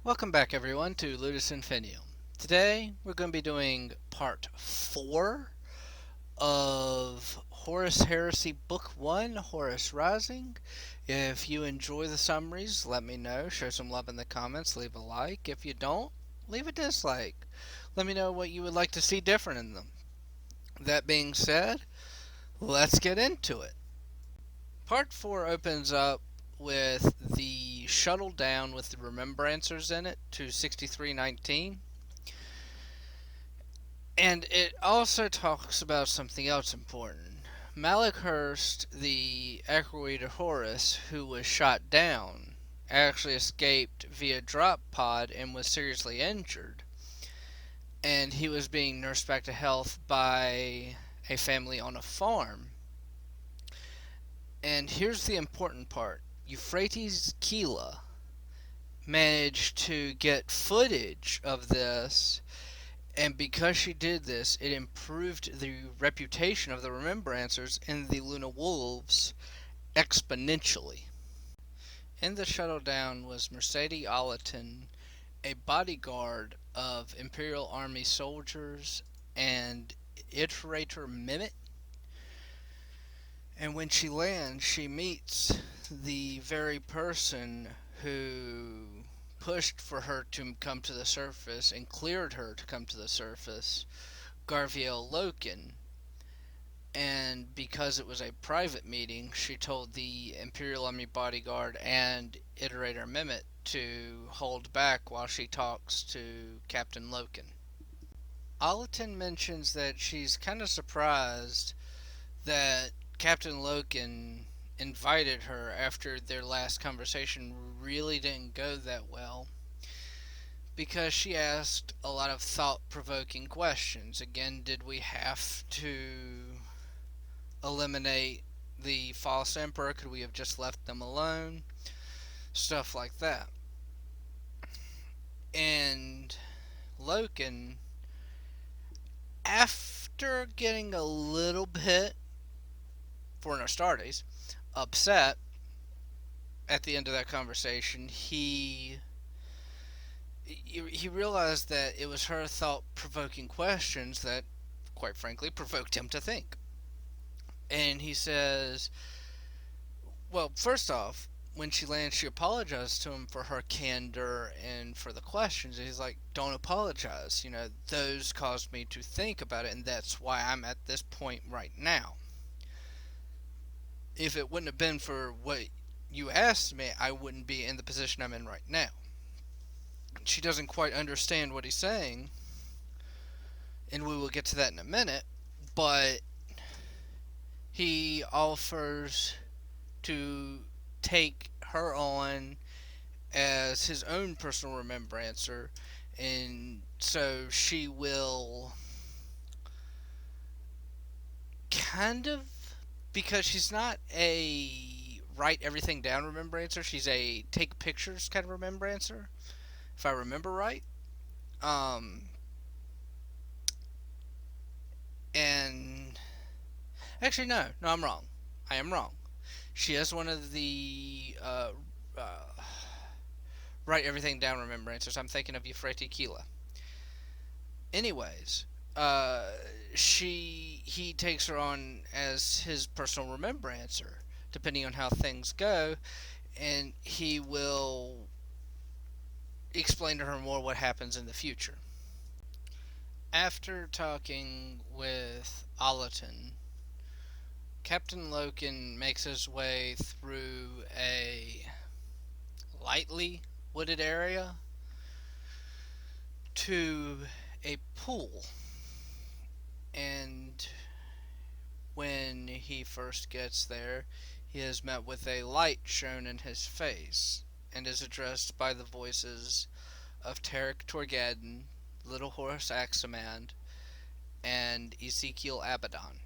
Welcome back everyone to Ludus Infinium. Today we're going to be doing part 4 of Horus Heresy Book 1, Horus Rising. If you enjoy the summaries, let me know. Show some love in the comments, leave a like. If you don't, leave a dislike. Let me know what you would like to see different in them. That being said, let's get into it. Part 4 opens up with the shuttle down with the remembrancers in it to 6319. And it also talks about something else important. Malachurst, the Echoid Horus, who was shot down, actually escaped via drop pod and was seriously injured. And he was being nursed back to health by a family on a farm. And here's the important part. Euphrates Keela managed to get footage of this, and because she did this, it improved the reputation of the Remembrancers and the Luna Wolves exponentially. In the shuttle down was Mercedes Allerton, a bodyguard of Imperial Army soldiers, and Iterator Mimit. And when she lands, she meets the very person who pushed for her to come to the surface and cleared her to come to the surface, Garviel Loken. And because it was a private meeting, she told the Imperial Army bodyguard and Iterator Mimit to hold back while she talks to Captain Loken. Allerton mentions that she's kind of surprised that Captain Loken invited her after their last conversation really didn't go that well, because she asked a lot of thought-provoking questions. Again, did we have to eliminate the false emperor? Could we have just left them alone? Stuff like that. And Loken, after getting a little bit, for an Astartes, upset at the end of that conversation, he realized that it was her thought-provoking questions that, quite frankly, provoked him to think. And he says, well, first off, when she lands, she apologized to him for her candor and for the questions. And he's like, don't apologize. Those caused me to think about it, and that's why I'm at this point right now. If it wouldn't have been for what you asked me, I wouldn't be in the position I'm in right now. She doesn't quite understand what he's saying, and we will get to that in a minute, but he offers to take her on as his own personal remembrancer, and so she will kind of, because she's not a write everything down remembrancer, she's a take pictures kind of remembrancer, if I remember right. And actually, no, I'm wrong. I am wrong. She is one of the write everything down remembrancers. I'm thinking of Euphrates Keela. Anyways, he takes her on as his personal remembrancer, depending on how things go, and he will explain to her more what happens in the future. After talking with Allerton, Captain Loken makes his way through a lightly wooded area to a pool. And when he first gets there, he is met with a light shown in his face and is addressed by the voices of Torgaddon, Little Horus Aximand, and Ezekiel Abaddon.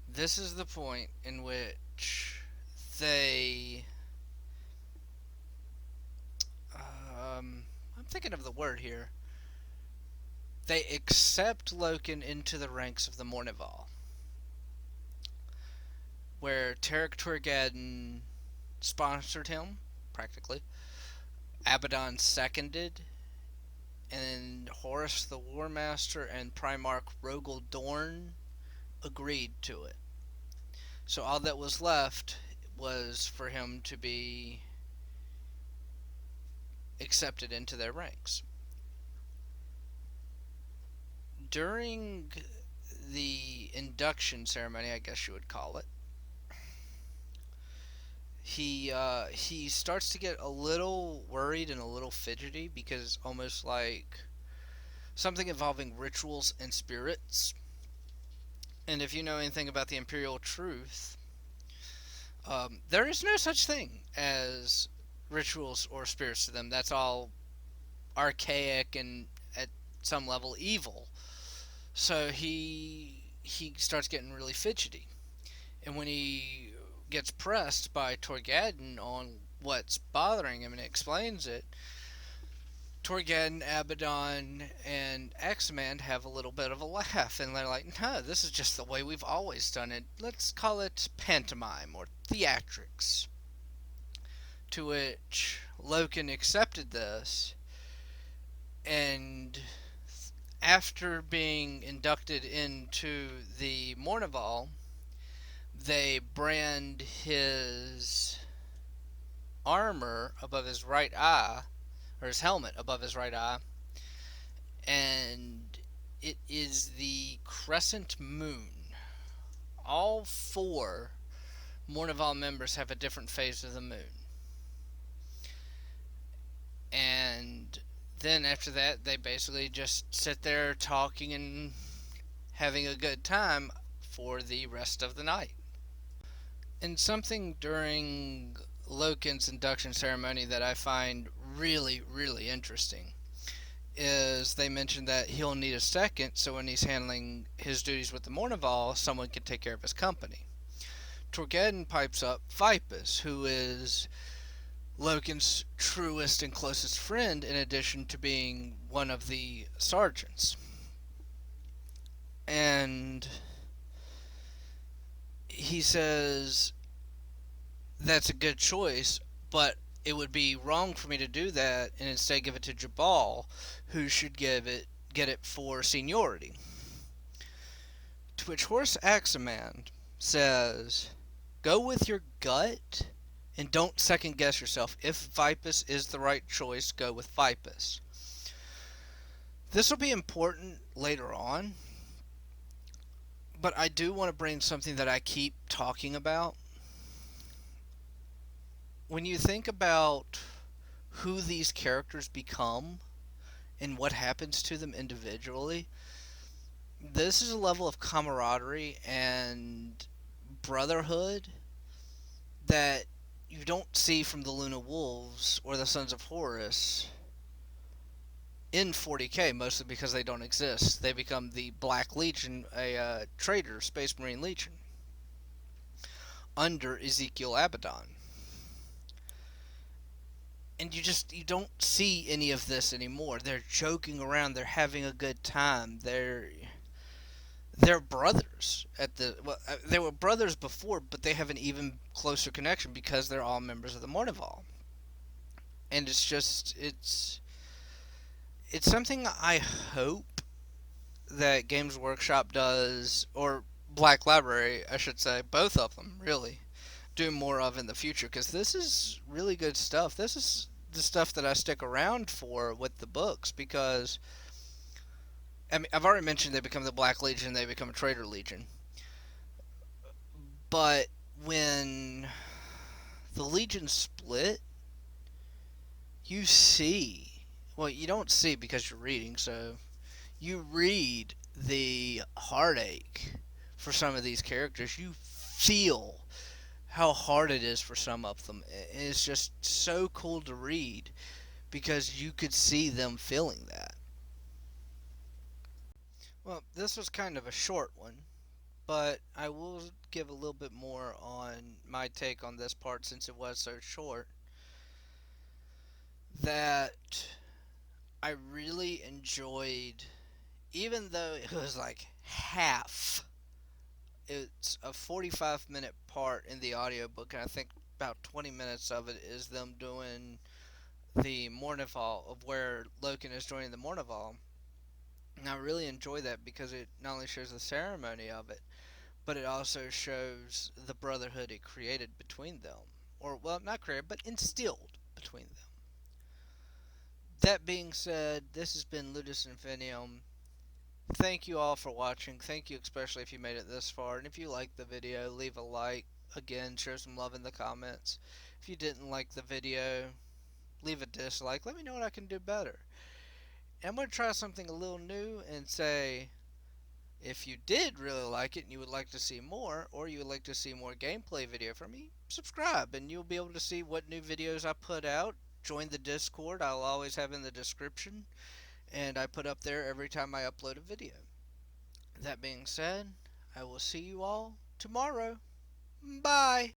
This is the point in which they I'm thinking of the word here. They accept Loken into the ranks of the Mournival, where Torgaddon sponsored him, practically, Abaddon seconded, and Horus the War Master and Primarch Rogel Dorn agreed to it. So all that was left was for him to be accepted into their ranks. During the induction ceremony, I guess you would call it, he starts to get a little worried and a little fidgety because it's almost like something involving rituals and spirits. And if you know anything about the Imperial Truth, there is no such thing as rituals or spirits to them. That's all archaic and at some level evil. So he starts getting really fidgety, and when he gets pressed by Torgaddon on what's bothering him and explains it, Torgaddon, Abaddon, and Aximand have a little bit of a laugh, and they're like, no, this is just the way we've always done it. Let's call it pantomime or theatrics. To which Loken accepted this, and after being inducted into the Mournival, they brand his armor above his right eye, or his helmet above his right eye, and it is the crescent moon. All 4 Mournival members have a different phase of the moon. And then after that, they basically just sit there talking and having a good time for the rest of the night. And something during Loken's induction ceremony that I find really, really interesting is they mentioned that he'll need a second, so when he's handling his duties with the Mournival, someone can take care of his company. Torgaddon pipes up Vipus, who is Loken's truest and closest friend, in addition to being one of the sergeants. And he says that's a good choice, but it would be wrong for me to do that and instead give it to Jabal, who should get it for seniority. To which Horus Aximand says, go with your gut and don't second guess yourself. If Vipus is the right choice, go with Vipus. This will be important later on, but I do want to bring something that I keep talking about. When you think about who these characters become and what happens to them individually, this is a level of camaraderie and brotherhood that you don't see from the Luna Wolves or the Sons of Horus in 40k, mostly because they don't exist. They become the Black Legion, a traitor Space Marine Legion, under Ezekiel Abaddon. And you don't see any of this anymore. They're joking around. They're having a good time. They're brothers they were brothers before, but they have an even closer connection because they're all members of the Mournival. And it's something I hope that Games Workshop does, or Black Library, I should say, both of them really do more of in the future, because this is really good stuff. This is the stuff that I stick around for with the books, because I mean, I've already mentioned they become the Black Legion, they become a Traitor Legion. But when the Legion split, you see, well, you don't see because you're reading, so you read the heartache for some of these characters. You feel how hard it is for some of them. It's just so cool to read because you could see them feeling that. Well, this was kind of a short one, but I will give a little bit more on my take on this part since it was so short. That I really enjoyed, even though it was like half. It's a 45-minute part in the audiobook, and I think about 20 minutes of it is them doing the Mournival, of where Loken is joining the Mournival. And I really enjoy that because it not only shows the ceremony of it, but it also shows the brotherhood it created between them. Or, well, not created, but instilled between them. That being said, this has been Ludus Infinium. Thank you all for watching. Thank you especially if you made it this far. And if you liked the video, leave a like. Again, show some love in the comments. If you didn't like the video, leave a dislike. Let me know what I can do better. And I'm going to try something a little new and say, if you did really like it and you would like to see more, or you would like to see more gameplay video from me, subscribe and you'll be able to see what new videos I put out. Join the Discord, I'll always have in the description, and I put up there every time I upload a video. That being said, I will see you all tomorrow. Bye!